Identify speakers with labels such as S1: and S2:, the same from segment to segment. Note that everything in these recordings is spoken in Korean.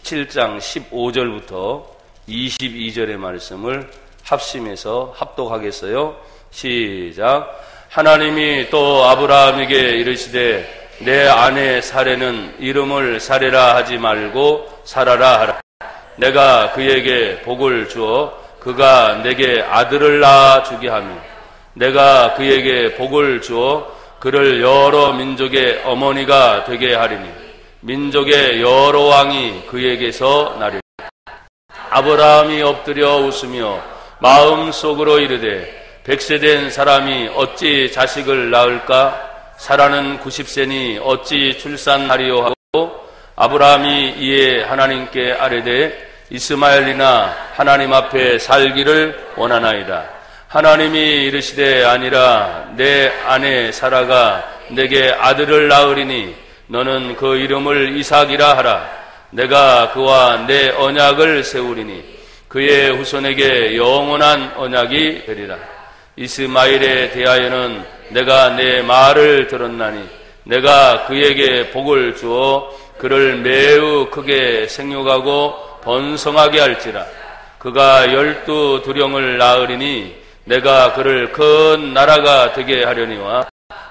S1: 17장 15절부터 22절의 말씀을 합심해서 합독하겠어요. 시작. 하나님이 또 아브라함에게 이르시되 내 아내 사레는 이름을 사레라 하지 말고 사라라 하라. 내가 그에게 복을 주어 그가 내게 아들을 낳아 주게 하며 내가 그에게 복을 주어 그를 여러 민족의 어머니가 되게 하리니 민족의 여러 왕이 그에게서 나리라. 아브라함이 엎드려 웃으며 마음속으로 이르되 100세 된 사람이 어찌 자식을 낳을까? 사라는 90세니 어찌 출산하리요 하고 아브라함이 이에 하나님께 아뢰되 이스마엘이나 하나님 앞에 살기를 원하나이다. 하나님이 이르시되 아니라 내 아내 사라가 내게 아들을 낳으리니 너는 그 이름을 이삭이라 하라. 내가 그와 내 언약을 세우리니 그의 후손에게 영원한 언약이 되리라. 이스마엘에 대하여는 내가 내 말을 들었나니 내가 그에게 복을 주어 그를 매우 크게 생육하고 번성하게 할지라. 그가 12두령을 낳으리니 내가 그를 큰 나라가 되게 하려니와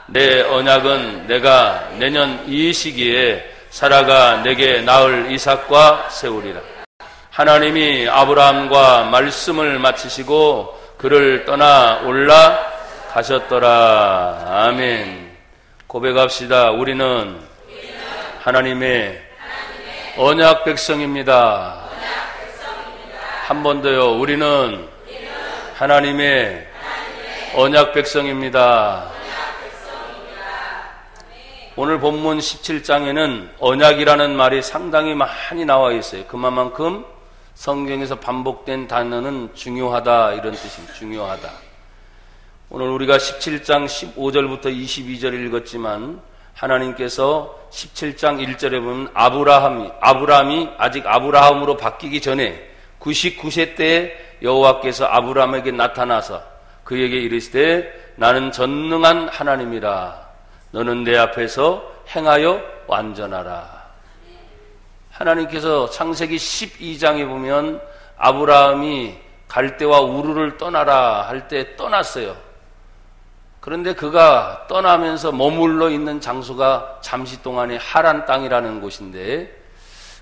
S1: 내 언약은 내가 내년 이 시기에 사라가 내게 낳을 이삭과 세우리라. 하나님이 아브라함과 말씀을 마치시고 그를 떠나 올라가셨더라. 아멘. 고백합시다. 우리는 하나님의 언약 백성입니다. 한 번 더요. 우리는 하나님의 언약 백성입니다. 오늘 본문 17장에는 언약이라는 말이 상당히 많이 나와 있어요. 그만큼 성경에서 반복된 단어는 중요하다, 이런 뜻입니다. 중요하다. 오늘 우리가 17장 15절부터 22절 읽었지만 하나님께서 17장 1절에 보면 아브라함이 아직 아브라함으로 바뀌기 전에 99세 때 여호와께서 아브라함에게 나타나서 그에게 이르시되 나는 전능한 하나님이라. 너는 내 앞에서 행하여 완전하라. 하나님께서 창세기 12장에 보면 아브라함이 갈대와 우르를 떠나라 할 때 떠났어요. 그런데 그가 떠나면서 머물러 있는 장소가 잠시 동안의 하란 땅이라는 곳인데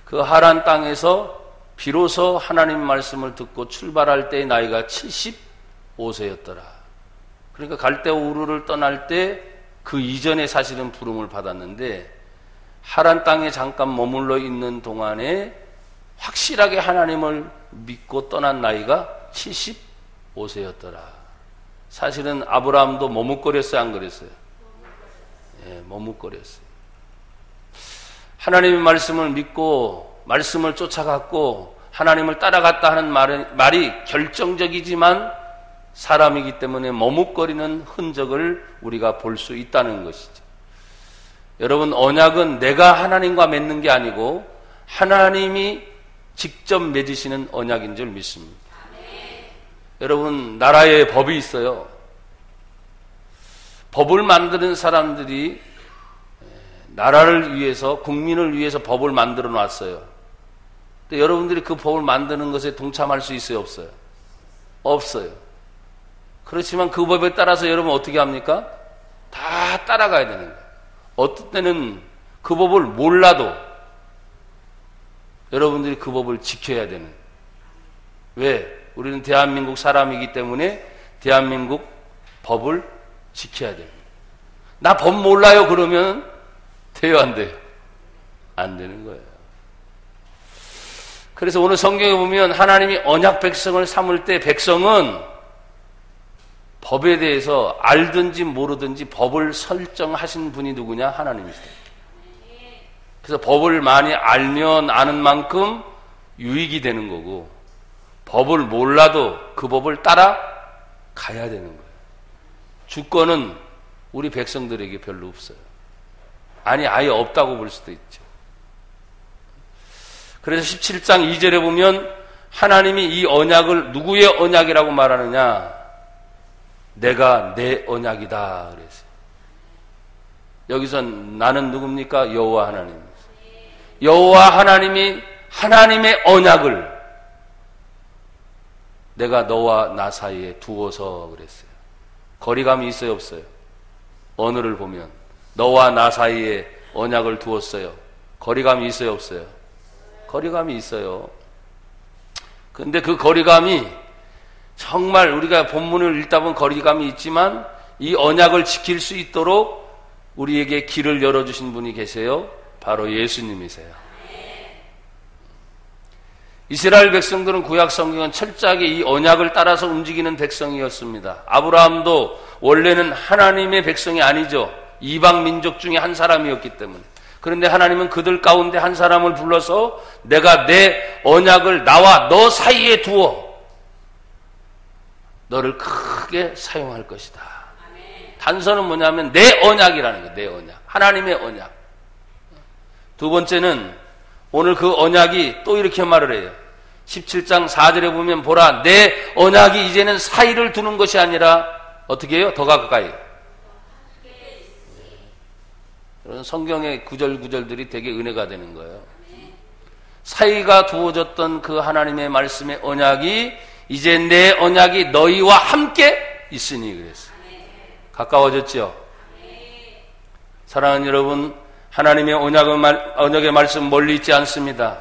S1: 그 하란 땅에서 비로소 하나님 말씀을 듣고 출발할 때의 나이가 75세였더라. 그러니까 갈대와 우르를 떠날 때 그 이전에 사실은 부름을 받았는데 하란 땅에 잠깐 머물러 있는 동안에 확실하게 하나님을 믿고 떠난 나이가 75세였더라. 사실은 아브라함도 머뭇거렸어요, 안 그랬어요? 예, 머뭇거렸어요. 하나님의 말씀을 믿고 말씀을 쫓아갔고 하나님을 따라갔다 하는 말이 결정적이지만 사람이기 때문에 머뭇거리는 흔적을 우리가 볼 수 있다는 것이죠. 여러분, 언약은 내가 하나님과 맺는 게 아니고 하나님이 직접 맺으시는 언약인 줄 믿습니다. 여러분, 나라에 법이 있어요. 법을 만드는 사람들이 나라를 위해서, 국민을 위해서 법을 만들어 놨어요. 근데 여러분들이 그 법을 만드는 것에 동참할 수 있어요, 없어요? 없어요. 그렇지만 그 법에 따라서 여러분 어떻게 합니까? 다 따라가야 되는 거예요. 어떤 때는 그 법을 몰라도 여러분들이 그 법을 지켜야 되는 거예요. 왜? 우리는 대한민국 사람이기 때문에 대한민국 법을 지켜야 됩니다. 나 법 몰라요 그러면 돼요, 안 돼요? 안 되는 거예요. 그래서 오늘 성경에 보면 하나님이 언약 백성을 삼을 때 백성은 법에 대해서 알든지 모르든지 법을 설정하신 분이 누구냐? 하나님이시다. 그래서 법을 많이 알면 아는 만큼 유익이 되는 거고 법을 몰라도 그 법을 따라가야 되는 거예요. 주권은 우리 백성들에게 별로 없어요. 아니, 아예 없다고 볼 수도 있죠. 그래서 17장 2절에 보면 하나님이 이 언약을 누구의 언약이라고 말하느냐? 내가 내 언약이다 그랬어요. 여기서 나는 누굽니까? 여호와 하나님. 여호와 하나님이 하나님의 언약을 내가 너와 나 사이에 두어서 그랬어요. 거리감이 있어요, 없어요? 언어를 보면 너와 나 사이에 언약을 두었어요. 거리감이 있어요, 없어요? 거리감이 있어요. 근데 그 거리감이 정말 우리가 본문을 읽다 보면 거리감이 있지만 이 언약을 지킬 수 있도록 우리에게 길을 열어주신 분이 계세요. 바로 예수님이세요. 이스라엘 백성들은 구약 성경은 철저하게 이 언약을 따라서 움직이는 백성이었습니다. 아브라함도 원래는 하나님의 백성이 아니죠. 이방 민족 중에 한 사람이었기 때문에. 그런데 하나님은 그들 가운데 한 사람을 불러서 내가 내 언약을 나와 너 사이에 두어 너를 크게 사용할 것이다. 단서는 뭐냐면 내 언약이라는 거예요. 내 언약. 하나님의 언약. 두 번째는 오늘 그 언약이 또 이렇게 말을 해요. 17장 4절에 보면 보라 내 언약이 이제는 사이를 두는 것이 아니라 어떻게 해요? 더 가까이. 이런 성경의 구절구절들이 되게 은혜가 되는 거예요. 사이가 두어졌던 그 하나님의 말씀의 언약이 이제 내 언약이 너희와 함께 있으니 그랬어요. 가까워졌죠? 사랑하는 여러분, 하나님의 언약의 말씀 멀리 있지 않습니다.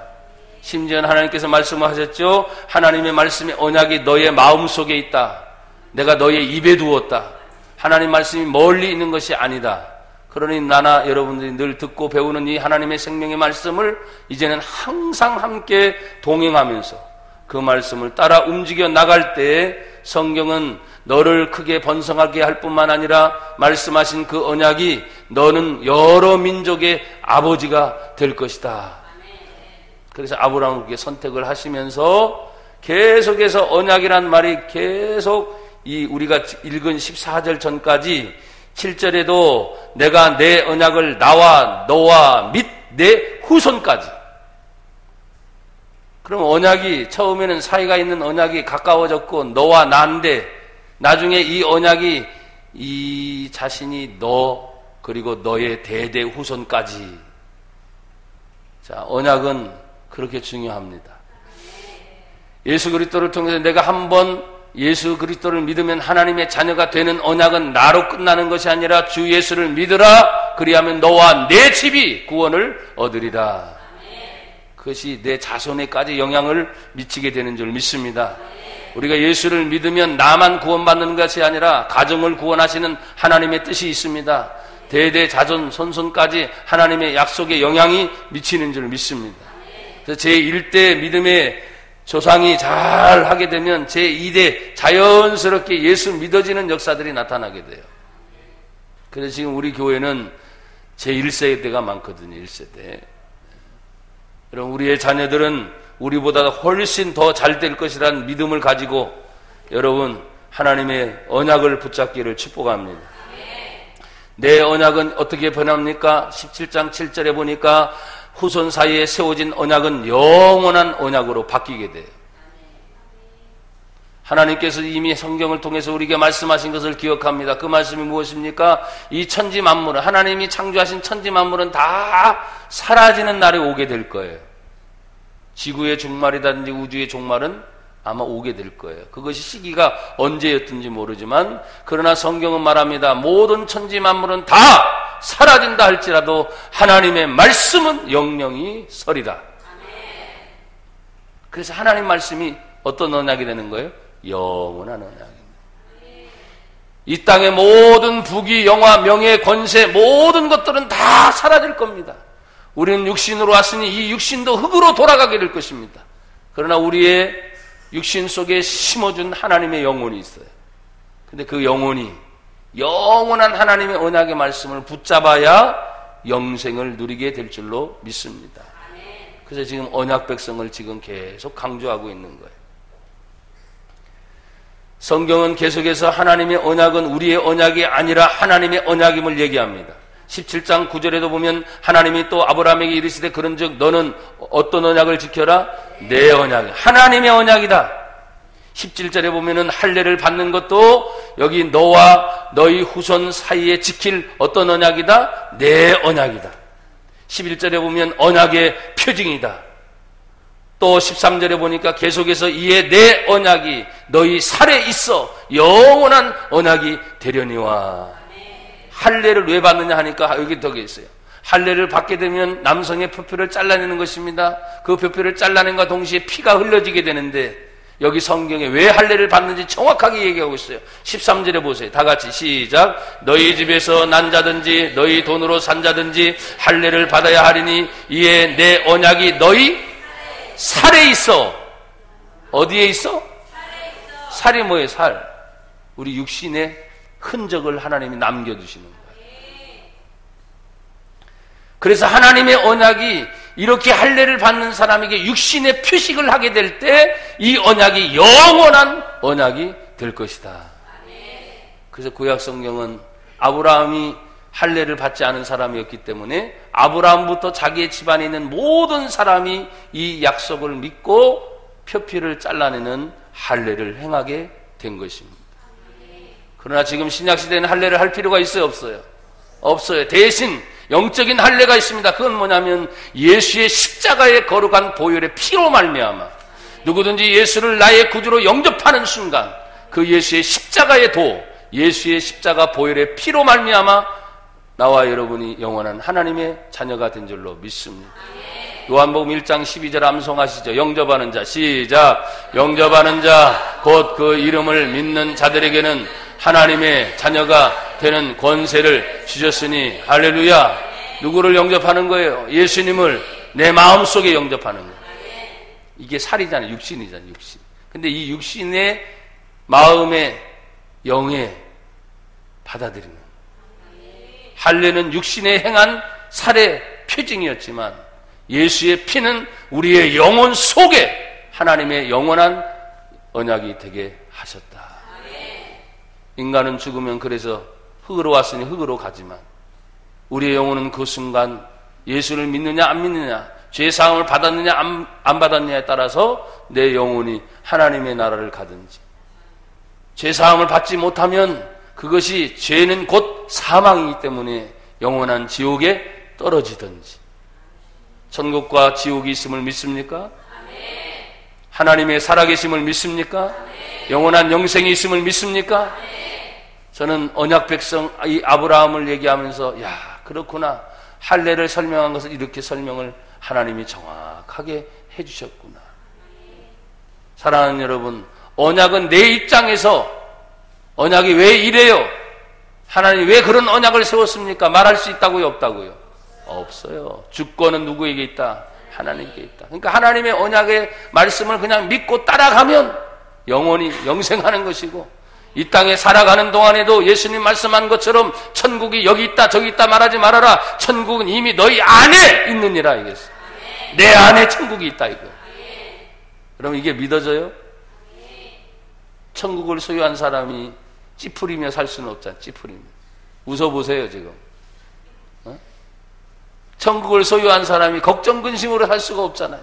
S1: 심지어 하나님께서 말씀하셨죠. 하나님의 말씀의 언약이 너의 마음속에 있다. 내가 너의 입에 두었다. 하나님 말씀이 멀리 있는 것이 아니다. 그러니 나나 여러분들이 늘 듣고 배우는 이 하나님의 생명의 말씀을 이제는 항상 함께 동행하면서 그 말씀을 따라 움직여 나갈 때 성경은 너를 크게 번성하게 할 뿐만 아니라 말씀하신 그 언약이 너는 여러 민족의 아버지가 될 것이다. 그래서 아브라함을 그렇게 선택을 하시면서 계속해서 언약이란 말이 계속 이 우리가 읽은 14절 전까지 7절에도 내가 내 언약을 나와 너와 및 내 후손까지. 그럼 언약이 처음에는 사이가 있는 언약이 가까워졌고 너와 나인데 나중에 이 언약이 이 자신이 너 그리고 너의 대대 후손까지. 자, 언약은 그렇게 중요합니다. 예수 그리스도를 통해서 내가 한번 예수 그리스도를 믿으면 하나님의 자녀가 되는 언약은 나로 끝나는 것이 아니라 주 예수를 믿으라. 그리하면 너와 내 집이 구원을 얻으리라. 그것이 내 자손에까지 영향을 미치게 되는 줄 믿습니다. 우리가 예수를 믿으면 나만 구원받는 것이 아니라 가정을 구원하시는 하나님의 뜻이 있습니다. 대대 자손 손손까지 하나님의 약속에 영향이 미치는 줄 믿습니다. 그래서 제1대 믿음의 조상이 잘 하게 되면 제2대 자연스럽게 예수 믿어지는 역사들이 나타나게 돼요. 그래서 지금 우리 교회는 제1세대가 많거든요. 1세대. 여러분, 우리의 자녀들은 우리보다 훨씬 더 잘 될 것이라는 믿음을 가지고 여러분 하나님의 언약을 붙잡기를 축복합니다. 내 언약은 어떻게 변합니까? 17장 7절에 보니까 후손 사이에 세워진 언약은 영원한 언약으로 바뀌게 돼요. 하나님께서 이미 성경을 통해서 우리에게 말씀하신 것을 기억합니다. 그 말씀이 무엇입니까? 이 천지 만물은, 하나님이 창조하신 천지 만물은 다 사라지는 날에 오게 될 거예요. 지구의 종말이라든지 우주의 종말은 아마 오게 될 거예요. 그것이 시기가 언제였든지 모르지만 그러나 성경은 말합니다. 모든 천지 만물은 다 사라진다 할지라도 하나님의 말씀은 영영이 서리라. 그래서 하나님 말씀이 어떤 언약이 되는 거예요? 영원한 언약입니다. 이 땅의 모든 부귀, 영화, 명예, 권세 모든 것들은 다 사라질 겁니다. 우리는 육신으로 왔으니 이 육신도 흙으로 돌아가게 될 것입니다. 그러나 우리의 육신 속에 심어준 하나님의 영혼이 있어요. 근데 그 영혼이 영원한 하나님의 언약의 말씀을 붙잡아야 영생을 누리게 될 줄로 믿습니다. 그래서 지금 언약 백성을 지금 계속 강조하고 있는 거예요. 성경은 계속해서 하나님의 언약은 우리의 언약이 아니라 하나님의 언약임을 얘기합니다. 17장 9절에도 보면 하나님이 또 아브라함에게 이르시되 그런즉 너는 어떤 언약을 지켜라? 내 언약, 하나님의 언약이다. 17절에 보면은 할례를 받는 것도 여기 너와 너희 후손 사이에 지킬 어떤 언약이다? 내 언약이다. 11절에 보면 언약의 표징이다. 또 13절에 보니까 계속해서 이에 내 언약이 너희 살에 있어 영원한 언약이 되려니와. 할례를 왜 받느냐 하니까 여기 덕에 있어요. 할례를 받게 되면 남성의 표표를 잘라내는 것입니다. 그 표표를 잘라낸과 동시에 피가 흘러지게 되는데 여기 성경에 왜 할례를 받는지 정확하게 얘기하고 있어요. 13절에 보세요. 다 같이 시작. 너희 집에서 난 자든지 너희 돈으로 산 자든지 할례를 받아야 하리니 이에 내 언약이 너희 살에 있어. 어디에 있어? 살이 뭐예요? 살. 우리 육신의 흔적을 하나님이 남겨두시는 거예요. 그래서 하나님의 언약이 이렇게 할례를 받는 사람에게 육신의 표식을 하게 될 때 이 언약이 영원한 언약이 될 것이다. 그래서 구약 성경은 아브라함이 할례를 받지 않은 사람이었기 때문에 아브라함부터 자기의 집안에 있는 모든 사람이 이 약속을 믿고 표피를 잘라내는 할례를 행하게 된 것입니다. 그러나 지금 신약시대에는 할례를 할 필요가 있어요? 없어요? 없어요. 대신 영적인 할례가 있습니다. 그건 뭐냐면 예수의 십자가에 거룩한 보혈의 피로 말미암아 누구든지 예수를 나의 구주로 영접하는 순간 그 예수의 십자가의 도, 예수의 십자가 보혈의 피로 말미암아 나와 여러분이 영원한 하나님의 자녀가 된 줄로 믿습니다. 요한복음 1장 12절 암송하시죠. 영접하는 자 시작. 영접하는 자 곧 그 이름을 믿는 자들에게는 하나님의 자녀가 되는 권세를 주셨으니 할렐루야. 누구를 영접하는 거예요? 예수님을 내 마음속에 영접하는 거예요. 이게 살이잖아요. 육신이잖아요. 육신. 근데 이 육신의 마음의 영에 받아들이는 할례는 육신에 행한 살의 표징이었지만 예수의 피는 우리의 영혼 속에 하나님의 영원한 언약이 되게 하셨다. 인간은 죽으면 그래서 흙으로 왔으니 흙으로 가지만 우리의 영혼은 그 순간 예수를 믿느냐 안 믿느냐, 죄사함을 받았느냐 안 받았느냐에 따라서 내 영혼이 하나님의 나라를 가든지, 죄사함을 받지 못하면 그것이 죄는 곧 사망이기 때문에 영원한 지옥에 떨어지든지. 천국과 지옥이 있음을 믿습니까? 하나님의 살아계심을 믿습니까? 영원한 영생이 있음을 믿습니까? 저는 언약 백성 이 아브라함을 얘기하면서 야 그렇구나, 할례를 설명한 것을 이렇게 설명을 하나님이 정확하게 해주셨구나. 사랑하는 여러분, 언약은 내 입장에서 언약이 왜 이래요? 하나님이 왜 그런 언약을 세웠습니까? 말할 수 있다고요? 없다고요? 없어요. 주권은 누구에게 있다? 하나님께 있다. 그러니까 하나님의 언약의 말씀을 그냥 믿고 따라가면 영원히 영생하는 것이고, 이 땅에 살아가는 동안에도 예수님 말씀한 것처럼 천국이 여기 있다 저기 있다 말하지 말아라. 천국은 이미 너희 안에 있느니라 이겠어. 내 안에 천국이 있다 이거. 그럼 이게 믿어져요? 천국을 소유한 사람이 찌푸리며 살 수는 없잖아. 찌푸리며. 웃어보세요 지금. 천국을 소유한 사람이 걱정 근심으로 살 수가 없잖아요.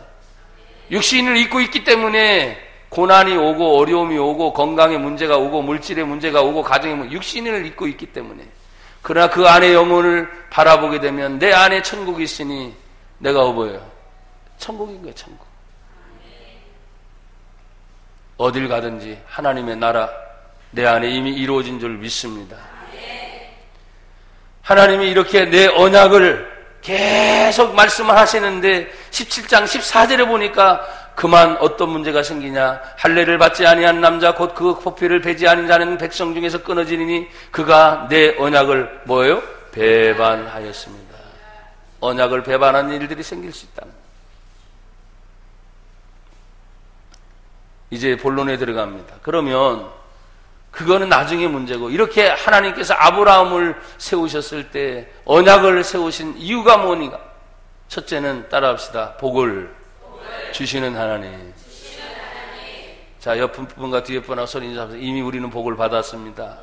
S1: 육신을 입고 있기 때문에 고난이 오고 어려움이 오고 건강에 문제가 오고 물질에 문제가 오고 가정에 문제가, 육신을 입고 있기 때문에. 그러나 그 안에 영혼을 바라보게 되면 내 안에 천국이 있으니 내가 뭐예요? 천국인 거예요. 천국. 어딜 가든지 하나님의 나라 내 안에 이미 이루어진 줄 믿습니다. 하나님이 이렇게 내 언약을 계속 말씀을 하시는데 17장 14절에 보니까 그만 어떤 문제가 생기냐. 할례를 받지 아니한 남자 곧 그 포피를 베지 아닌 자는 백성 중에서 끊어지니 그가 내 언약을 뭐예요? 배반하였습니다. 언약을 배반하는 일들이 생길 수 있다. 이제 본론에 들어갑니다. 그러면 그거는 나중에 문제고, 이렇게 하나님께서 아브라함을 세우셨을 때 언약을 세우신 이유가 뭐니까? 첫째는 따라합시다. 복을 주시는 하나님. 자, 옆 분과 뒤에 분하고 소리 인사하면서 이미 우리는 복을 받았습니다.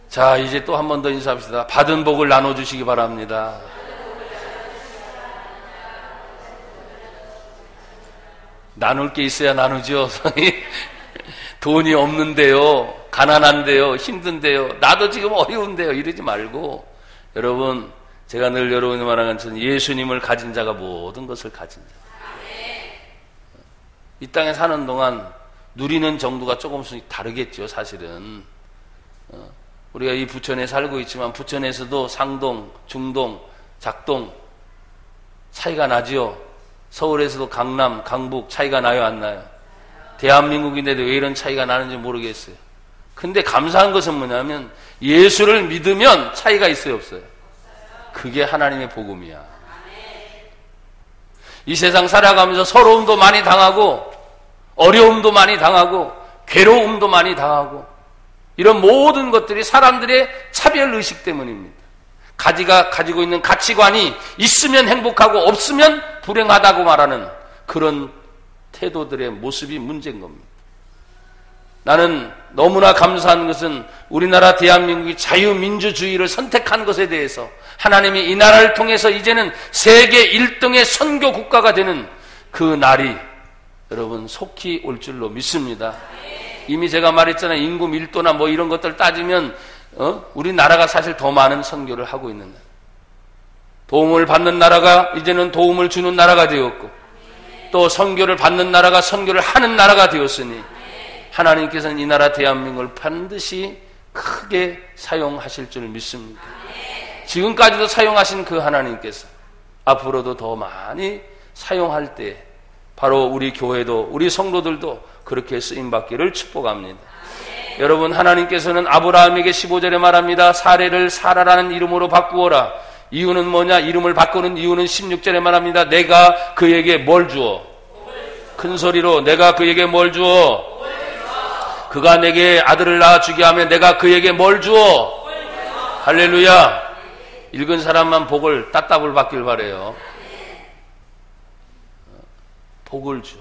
S1: 자, 이제 또 한 번 더 인사합시다. 받은 복을 나눠주시기 바랍니다. 나눌 게 있어야 나누죠. 돈이 없는데요, 가난한데요, 힘든데요, 나도 지금 어려운데요 이러지 말고, 여러분 제가 늘 여러분이 말하는 것처럼 예수님을 가진 자가 모든 것을 가진 자. 이 땅에 사는 동안 누리는 정도가 조금씩 다르겠죠, 사실은. 우리가 이 부천에 살고 있지만 부천에서도 상동, 중동, 작동 차이가 나지요. 서울에서도 강남, 강북 차이가 나요, 안 나요? 대한민국인데도 왜 이런 차이가 나는지 모르겠어요. 근데 감사한 것은 뭐냐면 예수를 믿으면 차이가 있어요, 없어요? 그게 하나님의 복음이야. 이 세상 살아가면서 서러움도 많이 당하고 어려움도 많이 당하고 괴로움도 많이 당하고 이런 모든 것들이 사람들의 차별의식 때문입니다. 가지가 가지고 있는 가치관이 있으면 행복하고 없으면 불행하다고 말하는 그런 태도들의 모습이 문제인 겁니다. 나는 너무나 감사한 것은 우리나라 대한민국이 자유민주주의를 선택한 것에 대해서 하나님이 이 나라를 통해서 이제는 세계 1등의 선교 국가가 되는 그 날이 여러분 속히 올 줄로 믿습니다. 이미 제가 말했잖아요. 인구 밀도나 뭐 이런 것들 따지면 우리나라가 사실 더 많은 선교를 하고 있는 나라. 도움을 받는 나라가 이제는 도움을 주는 나라가 되었고 또 선교를 받는 나라가 선교를 하는 나라가 되었으니 하나님께서는 이 나라 대한민국을 반드시 크게 사용하실 줄 믿습니다. 지금까지도 사용하신 그 하나님께서 앞으로도 더 많이 사용할 때 바로 우리 교회도 우리 성도들도 그렇게 쓰임받기를 축복합니다. 여러분 하나님께서는 아브라함에게 15절에 말합니다. 사례를 사라라는 이름으로 바꾸어라. 이유는 뭐냐? 이름을 바꾸는 이유는 16절에 말합니다. 내가 그에게 뭘 주어? 큰 소리로 내가 그에게 뭘 주어? 그가 내게 아들을 낳아주게 하면 내가 그에게 뭘 주어? 할렐루야. 읽은 사람만 복을 따따블 받길 바라요. 복을 줘.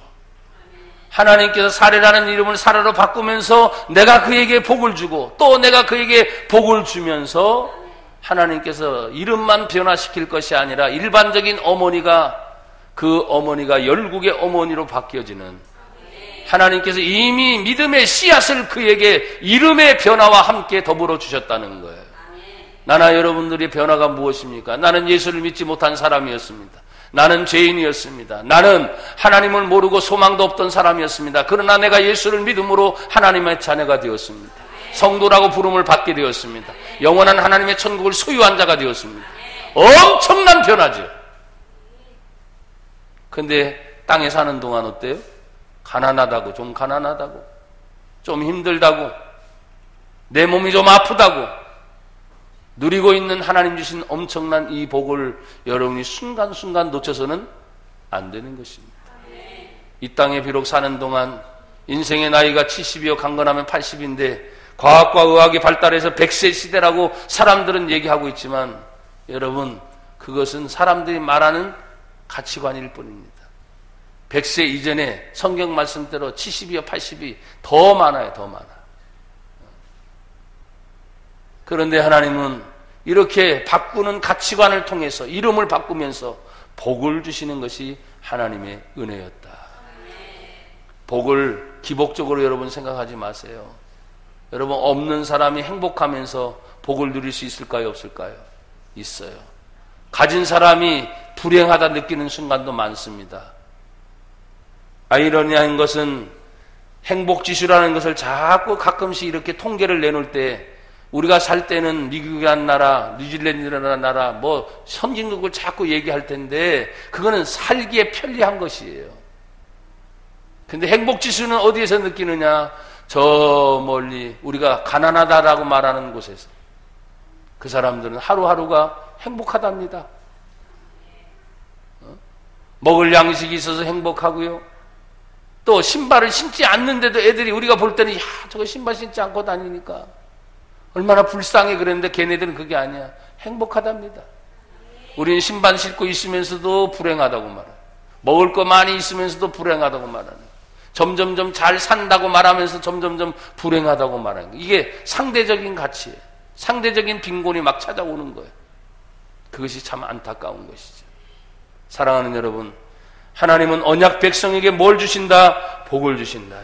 S1: 하나님께서 사례라는 이름을 사례로 바꾸면서 내가 그에게 복을 주고 또 내가 그에게 복을 주면서 하나님께서 이름만 변화시킬 것이 아니라 일반적인 어머니가 그 어머니가 열국의 어머니로 바뀌어지는 하나님께서 이미 믿음의 씨앗을 그에게 이름의 변화와 함께 더불어 주셨다는 거예요. 나나 여러분들의 변화가 무엇입니까? 나는 예수를 믿지 못한 사람이었습니다. 나는 죄인이었습니다. 나는 하나님을 모르고 소망도 없던 사람이었습니다. 그러나 내가 예수를 믿음으로 하나님의 자녀가 되었습니다. 성도라고 부름을 받게 되었습니다. 영원한 하나님의 천국을 소유한 자가 되었습니다. 엄청난 변화죠. 근데 땅에 사는 동안 어때요? 가난하다고, 좀 가난하다고, 좀 힘들다고, 내 몸이 좀 아프다고 누리고 있는 하나님 주신 엄청난 이 복을 여러분이 순간순간 놓쳐서는 안 되는 것입니다. 이 땅에 비록 사는 동안 인생의 나이가 70이요 강건하면 80인데 과학과 의학이 발달해서 100세 시대라고 사람들은 얘기하고 있지만 여러분 그것은 사람들이 말하는 가치관일 뿐입니다. 100세 이전에 성경 말씀대로 70이요 80이 더 많아요. 더 많아. 그런데 하나님은 이렇게 바꾸는 가치관을 통해서 이름을 바꾸면서 복을 주시는 것이 하나님의 은혜였다. 복을 기복적으로 여러분 생각하지 마세요. 여러분 없는 사람이 행복하면서 복을 누릴 수 있을까요? 없을까요? 있어요. 가진 사람이 불행하다 느끼는 순간도 많습니다. 아이러니한 것은 행복지수라는 것을 자꾸 가끔씩 이렇게 통계를 내놓을 때 우리가 살 때는 미국이라는 나라, 뉴질랜드라는 나라, 뭐 선진국을 자꾸 얘기할 텐데 그거는 살기에 편리한 것이에요. 근데 행복지수는 어디에서 느끼느냐? 저 멀리 우리가 가난하다라고 말하는 곳에서 그 사람들은 하루하루가 행복하답니다. 먹을 양식이 있어서 행복하고요. 또 신발을 신지 않는데도 애들이 우리가 볼 때는 야 저거 신발 신지 않고 다니니까 얼마나 불쌍해 그랬는데 걔네들은 그게 아니야. 행복하답니다. 우리는 신발 신고 있으면서도 불행하다고 말해요. 먹을 거 많이 있으면서도 불행하다고 말하는 거예요. 점점점 잘 산다고 말하면서 점점점 불행하다고 말하는 거예요. 이게 상대적인 가치예요. 상대적인 빈곤이 막 찾아오는 거예요. 그것이 참 안타까운 것이죠. 사랑하는 여러분, 하나님은 언약 백성에게 뭘 주신다? 복을 주신다.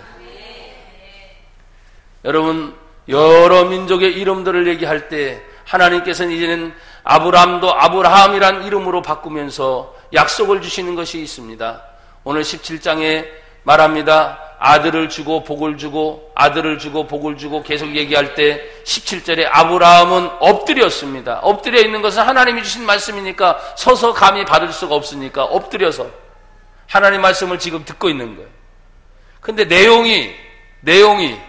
S1: 여러분 여러 민족의 이름들을 얘기할 때 하나님께서는 이제는 아브라함도 아브라함이란 이름으로 바꾸면서 약속을 주시는 것이 있습니다. 오늘 17장에 말합니다. 아들을 주고 복을 주고 아들을 주고 복을 주고 계속 얘기할 때 17절에 아브라함은 엎드렸습니다. 엎드려 있는 것은 하나님이 주신 말씀이니까 서서 감히 받을 수가 없으니까 엎드려서 하나님 말씀을 지금 듣고 있는 거예요. 근데 내용이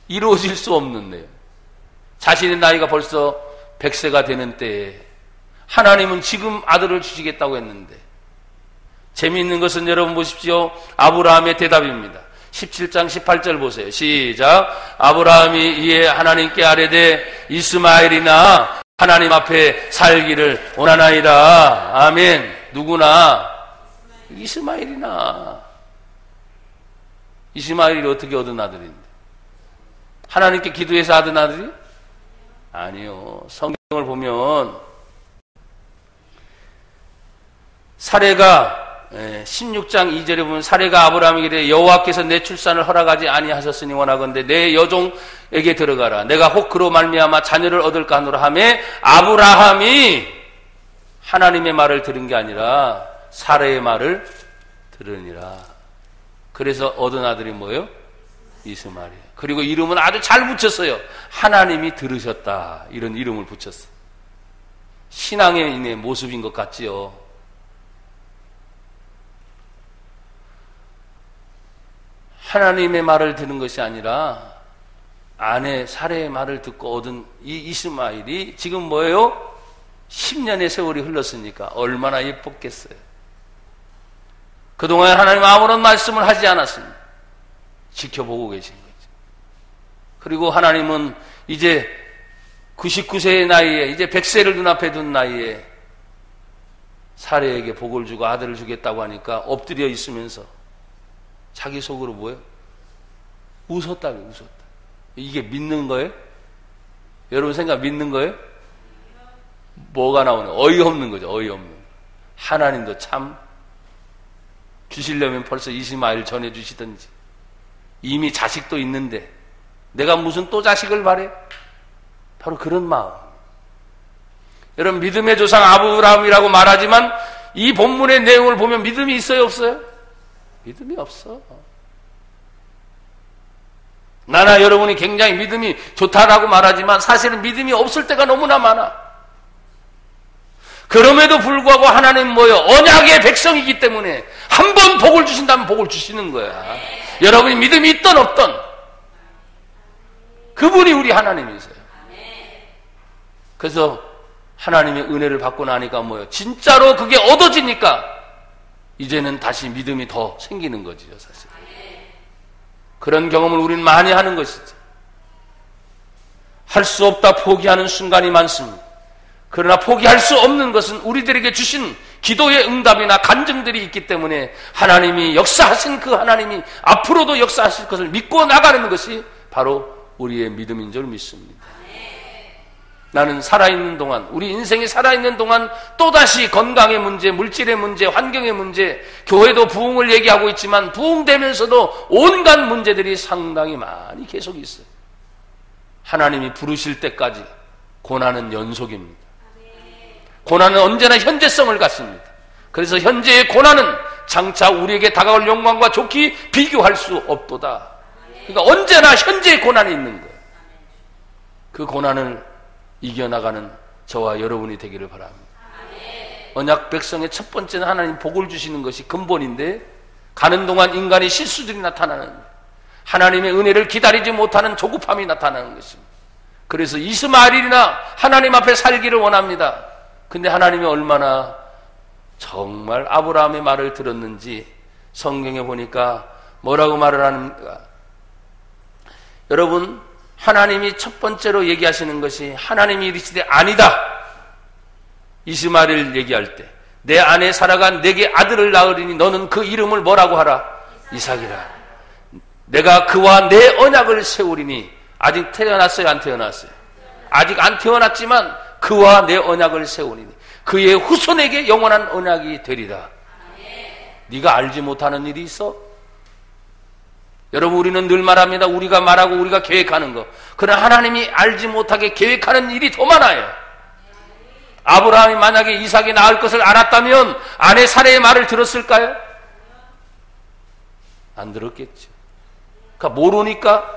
S1: 이루어질 수 없는 내용. 자신의 나이가 벌써 100세가 되는 때에 하나님은 지금 아들을 주시겠다고 했는데, 재미있는 것은 여러분 보십시오. 아브라함의 대답입니다. 17장 18절 보세요. 시작. 아브라함이 이에 하나님께 아뢰되 이스마엘이나 하나님 앞에 살기를 원하나이다. 아멘. 누구나? 이스마엘이나. 이스마엘이 어떻게 얻은 아들인데? 하나님께 기도해서 얻은 아들이? 아니요. 성경을 보면 사레가 16장 2절에 보면 사레가 아브라함에게 이르되 여호와께서 내 출산을 허락하지 아니하셨으니 원하건대 내 여종에게 들어가라. 내가 혹 그로 말미암아 자녀를 얻을까 하노라 하매 아브라함이 하나님의 말을 들은 게 아니라 사레의 말을 들으니라. 그래서 얻은 아들이 뭐예요? 이스마엘이에요. 그리고 이름은 아주 잘 붙였어요. 하나님이 들으셨다. 이런 이름을 붙였어요. 신앙의 모습인 것 같지요. 하나님의 말을 듣는 것이 아니라 아내 사레의 말을 듣고 얻은 이 이스마엘이 지금 뭐예요? 10년의 세월이 흘렀으니까 얼마나 예뻤겠어요. 그동안 하나님 아무런 말씀을 하지 않았습니다. 지켜보고 계신 거죠. 그리고 하나님은 이제 99세의 나이에, 이제 100세를 눈앞에 둔 나이에 사레에게 복을 주고 아들을 주겠다고 하니까 엎드려 있으면서 자기 속으로 뭐예요? 웃었다고요. 웃었다. 이게 믿는 거예요? 여러분 생각 믿는 거예요? 뭐가 나오는? 어이없는 거죠. 어이없는. 하나님도 참 주시려면 벌써 이스마엘 전해주시든지. 이미 자식도 있는데 내가 무슨 또 자식을 바래? 바로 그런 마음. 여러분 믿음의 조상 아브라함이라고 말하지만 이 본문의 내용을 보면 믿음이 있어요? 없어요? 믿음이 없어. 나나 여러분이 굉장히 믿음이 좋다라고 말하지만 사실은 믿음이 없을 때가 너무나 많아. 그럼에도 불구하고 하나님 뭐예요? 언약의 백성이기 때문에 한 번 복을 주신다면 복을 주시는 거야. 여러분이 믿음이 있던 없던 그분이 우리 하나님이세요. 그래서 하나님의 은혜를 받고 나니까 뭐예요? 진짜로 그게 얻어지니까 이제는 다시 믿음이 더 생기는 거죠, 사실. 그런 경험을 우리는 많이 하는 것이죠. 할 수 없다 포기하는 순간이 많습니다. 그러나 포기할 수 없는 것은 우리들에게 주신 기도의 응답이나 간증들이 있기 때문에 하나님이 역사하신 그 하나님이 앞으로도 역사하실 것을 믿고 나가는 것이 바로 우리의 믿음인 줄 믿습니다. 나는 살아있는 동안, 우리 인생이 살아있는 동안 또다시 건강의 문제, 물질의 문제, 환경의 문제, 교회도 부흥을 얘기하고 있지만 부흥되면서도 온갖 문제들이 상당히 많이 계속 있어요. 하나님이 부르실 때까지 고난은 연속입니다. 고난은 언제나 현재성을 갖습니다. 그래서 현재의 고난은 장차 우리에게 다가올 영광과 좋게 비교할 수 없도다. 그러니까 언제나 현재의 고난이 있는 거예요. 그 고난을 이겨나가는 저와 여러분이 되기를 바랍니다. 언약 백성의 첫 번째는 하나님 복을 주시는 것이 근본인데 가는 동안 인간의 실수들이 나타나는 거예요. 하나님의 은혜를 기다리지 못하는 조급함이 나타나는 것입니다. 그래서 이스마엘이나 하나님 앞에 살기를 원합니다. 근데 하나님이 얼마나 정말 아브라함의 말을 들었는지 성경에 보니까 뭐라고 말을 하는가? 여러분, 하나님이 첫 번째로 얘기하시는 것이 하나님이 이르시되 아니다. 이스마엘을 얘기할 때 내 아내 사라가 내게 아들을 낳으리니 너는 그 이름을 뭐라고 하라? 이삭이라. 내가 그와 내 언약을 세우리니. 아직 태어났어요? 안 태어났어요? 아직 안 태어났지만 그와 내 언약을 세우리니 그의 후손에게 영원한 언약이 되리라. 네가 알지 못하는 일이 있어? 여러분, 우리는 늘 말합니다. 우리가 말하고 우리가 계획하는 거. 그러나 하나님이 알지 못하게 계획하는 일이 더 많아요. 아브라함이 만약에 이삭이 낳을 것을 알았다면 아내 사레의 말을 들었을까요? 안 들었겠죠. 그러니까 모르니까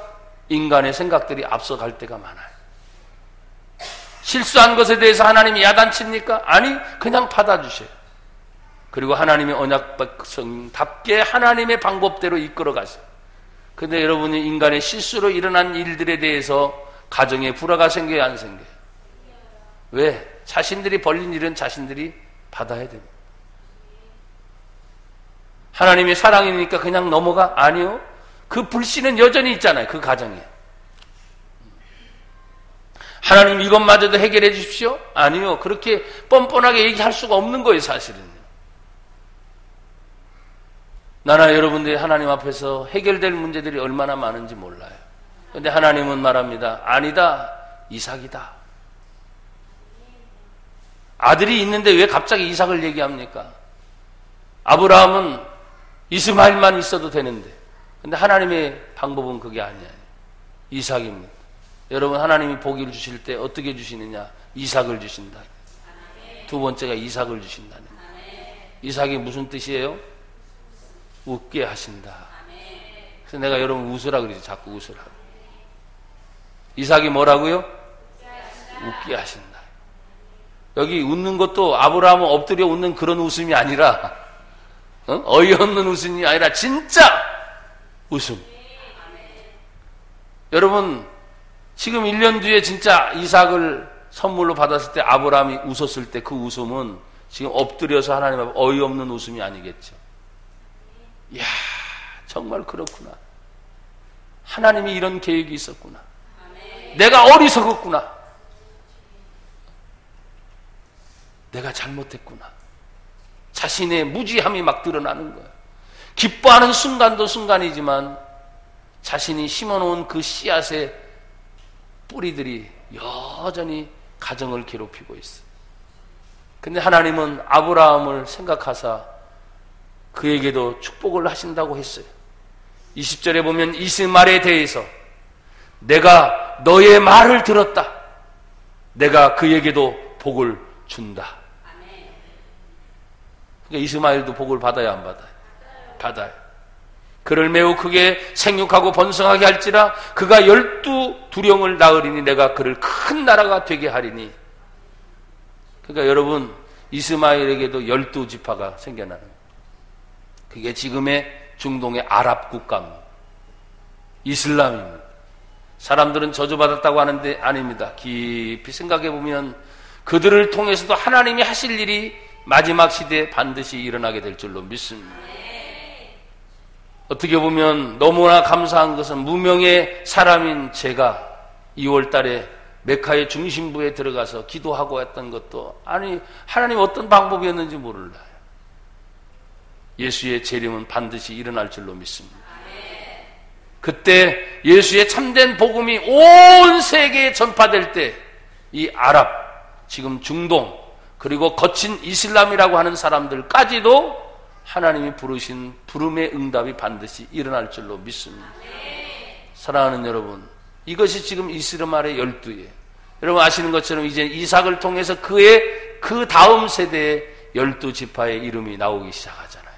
S1: 인간의 생각들이 앞서갈 때가 많아요. 실수한 것에 대해서 하나님이 야단칩니까? 아니, 그냥 받아주셔요. 그리고 하나님의 언약 백성답게 하나님의 방법대로 이끌어 가세요. 근데 여러분이 인간의 실수로 일어난 일들에 대해서 가정에 불화가 생겨야 안 생겨요? 왜? 자신들이 벌린 일은 자신들이 받아야 됩니다. 하나님의 사랑이니까 그냥 넘어가? 아니요. 그 불씨는 여전히 있잖아요. 그 가정에. 하나님 이것마저도 해결해 주십시오? 아니요. 그렇게 뻔뻔하게 얘기할 수가 없는 거예요, 사실은. 나나 여러분들이 하나님 앞에서 해결될 문제들이 얼마나 많은지 몰라요. 그런데 하나님은 말합니다. 아니다. 이삭이다. 아들이 있는데 왜 갑자기 이삭을 얘기합니까? 아브라함은 이스마엘만 있어도 되는데. 근데 하나님의 방법은 그게 아니에요. 이삭입니다. 여러분, 하나님이 복을 주실 때 어떻게 주시느냐? 이삭을 주신다. 두 번째가 이삭을 주신다는. 이삭이 무슨 뜻이에요? 웃게 하신다. 그래서 내가 여러분 웃으라 그러지. 자꾸 웃으라. 이삭이 뭐라고요? 웃게 하신다. 여기 웃는 것도 아브라함은 엎드려 웃는 그런 웃음이 아니라 어이없는 웃음이 아니라 진짜 웃음. 여러분, 지금 1년 뒤에 진짜 이삭을 선물로 받았을 때 아브라함이 웃었을 때 그 웃음은 지금 엎드려서 하나님 앞에 어이없는 웃음이 아니겠죠. 이야, 정말 그렇구나. 하나님이 이런 계획이 있었구나. 내가 어리석었구나. 내가 잘못했구나. 자신의 무지함이 막 드러나는 거야. 기뻐하는 순간도 순간이지만 자신이 심어놓은 그 씨앗의 뿌리들이 여전히 가정을 괴롭히고 있어. 근데 하나님은 아브라함을 생각하사 그에게도 축복을 하신다고 했어요. 20절에 보면 이스마엘에 대해서 내가 너의 말을 들었다. 내가 그에게도 복을 준다. 그러니까 이스마엘도 복을 받아야 안 받아요? 받아요. 그를 매우 크게 생육하고 번성하게 할지라 그가 12두령을 낳으리니 내가 그를 큰 나라가 되게 하리니. 그러니까 여러분, 이스마엘에게도 12지파가 생겨나는 거예요. 그게 지금의 중동의 아랍 국가입니다. 이슬람입니다. 사람들은 저주받았다고 하는데 아닙니다. 깊이 생각해 보면 그들을 통해서도 하나님이 하실 일이 마지막 시대에 반드시 일어나게 될 줄로 믿습니다. 어떻게 보면 너무나 감사한 것은 무명의 사람인 제가 2월 달에 메카의 중심부에 들어가서 기도하고 했던 것도 아니 하나님 어떤 방법이었는지 몰라요. 예수의 재림은 반드시 일어날 줄로 믿습니다. 그때 예수의 참된 복음이 온 세계에 전파될 때 이 아랍, 지금 중동, 그리고 거친 이슬람이라고 하는 사람들까지도 하나님이 부르신 부름의 응답이 반드시 일어날 줄로 믿습니다. 사랑하는 여러분, 이것이 지금 이스라엘의 12예요. 여러분 아시는 것처럼 이제 이삭을 통해서 그의 그 다음 세대의 12지파의 이름이 나오기 시작하잖아요.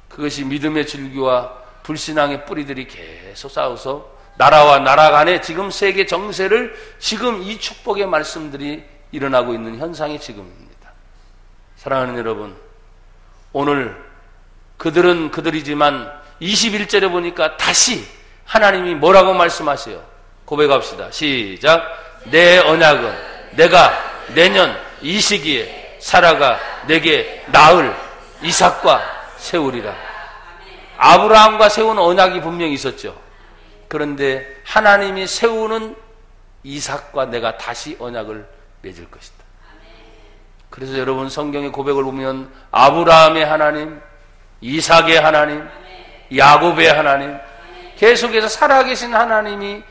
S1: 그것이 믿음의 줄기와 불신앙의 뿌리들이 계속 쌓여서 나라와 나라 간에 지금 세계 정세를 지금 이 축복의 말씀들이 일어나고 있는 현상이 지금입니다. 사랑하는 여러분, 오늘 그들은 그들이지만 21절에 보니까 다시 하나님이 뭐라고 말씀하세요? 고백합시다. 시작. 내 언약은 내가 내년 이 시기에 사라가 내게 낳을 이삭과 세우리라. 아브라함과 세운 언약이 분명히 있었죠. 그런데 하나님이 세우는 이삭과 내가 다시 언약을 맺을 것이다. 그래서 여러분 성경의 고백을 보면 아브라함의 하나님, 이삭의 하나님, 야곱의 하나님, 계속해서 살아계신 하나님이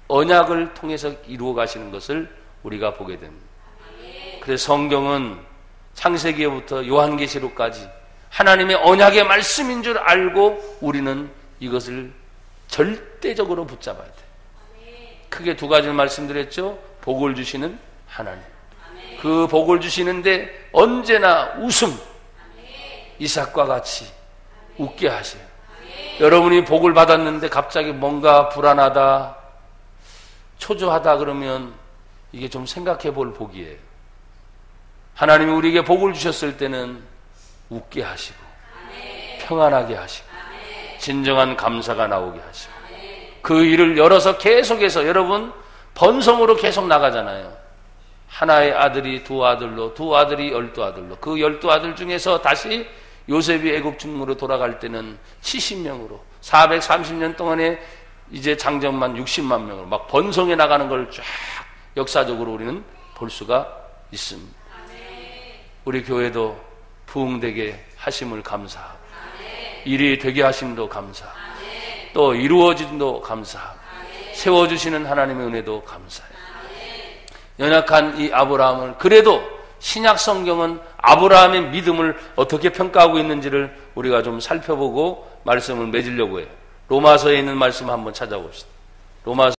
S1: 언약을 통해서 이루어 가시는 것을 우리가 보게 됩니다. 그래서 성경은 창세기부터 요한계시록까지 하나님의 언약의 말씀인 줄 알고 우리는 이것을 절대적으로 붙잡아야 돼. 크게 두 가지를 말씀드렸죠. 복을 주시는 하나님, 그 복을 주시는데 언제나 웃음, 이삭과 같이 웃게 하세요. 여러분이 복을 받았는데 갑자기 뭔가 불안하다, 초조하다 그러면 이게 좀 생각해 볼 복이에요. 하나님이 우리에게 복을 주셨을 때는 웃게 하시고 평안하게 하시고 진정한 감사가 나오게 하시고 그 일을 열어서 계속해서 여러분 번성으로 계속 나가잖아요. 하나의 아들이 두 아들로, 두 아들이 12아들로, 그 12아들 중에서 다시 요셉이 애굽 중으로 돌아갈 때는 70명으로 430년 동안에 이제 장정만 60만 명으로 막 번성해 나가는 걸 쫙 역사적으로 우리는 볼 수가 있습니다. 우리 교회도 부흥되게 하심을 감사하고 일이 되게 하심도 감사하고 또 이루어짐도 감사하고 세워주시는 하나님의 은혜도 감사해요. 연약한 이 아브라함을 그래도 신약 성경은 아브라함의 믿음을 어떻게 평가하고 있는지를 우리가 좀 살펴보고 말씀을 맺으려고 해요. 로마서에 있는 말씀 한번 찾아봅시다. 로마서